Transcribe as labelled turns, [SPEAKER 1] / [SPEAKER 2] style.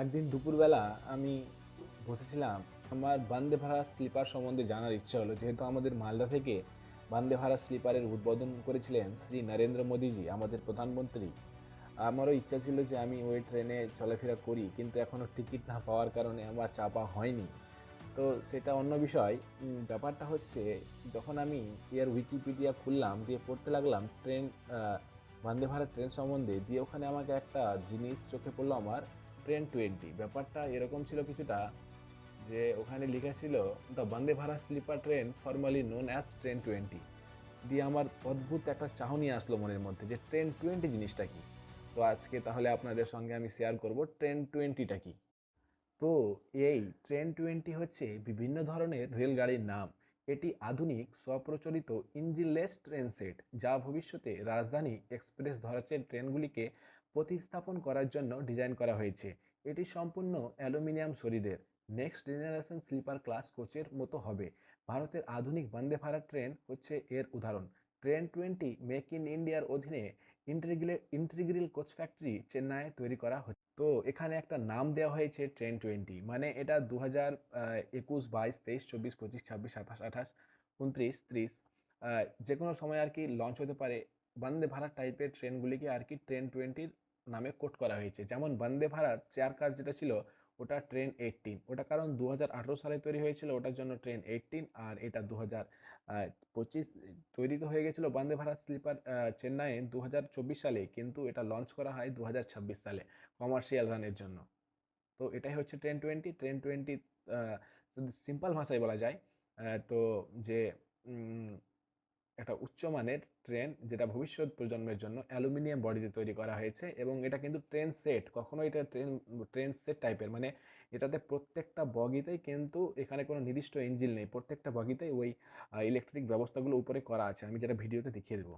[SPEAKER 1] একদিন দুপুরবেলা আমি বসেছিলাম, আমার বন্দে ভারত স্লিপার সম্বন্ধে জানার ইচ্ছা হলো, যেহেতু আমাদের মালদা থেকে বন্দে ভারত স্লিপারের উদ্বোধন করেছিলেন শ্রী নরেন্দ্র মোদীজি, আমাদের প্রধানমন্ত্রী। আমারও ইচ্ছা ছিল যে আমি ওই ট্রেনে চলাফেরা করি, কিন্তু এখনও টিকিট না পাওয়ার কারণে আমার চাপা হয়নি। তো সেটা অন্য বিষয়। ব্যাপারটা হচ্ছে, যখন আমি এর উইকিপিডিয়া খুললাম, দিয়ে পড়তে লাগলাম ট্রেন, বন্দে ভারত ট্রেন সম্বন্ধে, দিয়ে ওখানে আমাকে একটা জিনিস চোখে পড়লো আমার, ট্রেন 20। ব্যাপারটা এরকম ছিল কিছুটা, যে ওখানে লেখা ছিল the Vande Bharat sleeper train formally known as train 20। দিয়ে আমার অদ্ভুত একটা চাহনি আসলো মনের মধ্যে, যে ট্রেন 20 জিনিসটা কি। তো আজকে তাহলে আপনাদের সঙ্গে আমি শেয়ার করব ট্রেন 20টা কি। তো এই ট্রেন 20 হচ্ছে বিভিন্ন ধরনের রেলগাড়ির নাম। এটি আধুনিক স্বপ্রচলিত ইঞ্জিনলেস ট্রেন সেট, যা ভবিষ্যতে রাজধানী এক্সপ্রেস ধরাচের ট্রেনগুলিকে প্রতিস্থাপন করার জন্য ডিজাইন করা হয়েছে। এটি সম্পূর্ণ অ্যালুমিনিয়াম শরীরের, নেক্সট জেনারেশন স্লিপার ক্লাস কোচের মতো হবে। ভারতের আধুনিক বন্দে ভারত ট্রেন হচ্ছে এর উদাহরণ। ট্রেন 20 মেক ইন ইন্ডিয়ার অধীনে ইন্টিগ্রাল কোচ ফ্যাক্টরি চেন্নাইয়ে তৈরি করা হচ্ছে। তো এখানে একটা নাম দেওয়া হয়েছে ট্রেন 20, মানে এটা 2021, 22, 23, 24, 25, 26, 27, 28, 29, 30, যে কোনো সময় আর কি লঞ্চ হতে পারে। বন্দে ভারত টাইপের ট্রেনগুলিকে আর কি ট্রেন 20 নামে কোট করা হয়েছে। যেমন বন্দে ভারত চেয়ার কার যেটা ছিল, ওটা ট্রেন 18, ওটা কারণ 2018 সালে তৈরি হয়েছিল, ওটার জন্য ট্রেন 18। আর এটা 2025 তৈরি তো হয়ে গেছিলো বন্দে ভারত স্লিপার চেন্নাইয়ে 2024 সালে, কিন্তু এটা লঞ্চ করা হয় 2026 সালে কমার্শিয়াল রানের জন্য। তো এটাই হচ্ছে ট্রেন 20। যদি সিম্পল ভাষায় বলা যায়, তো যে উম, একটা উচ্চমানের ট্রেন, যেটা ভবিষ্যৎ প্রজন্মের জন্য অ্যালুমিনিয়াম বডিতে তৈরি করা হয়েছে, এবং এটা কিন্তু ট্রেন সেট, কখনো এটা ট্রেন সেট টাইপের, মানে এটাতে প্রত্যেকটা বগিতেই কিন্তু এখানে কোনো নির্দিষ্ট ইঞ্জিন নেই, প্রত্যেকটা বগিতেই ওই ইলেকট্রিক ব্যবস্থাগুলো উপরে করা আছে, আমি যেটা ভিডিওতে দেখিয়ে দেবো।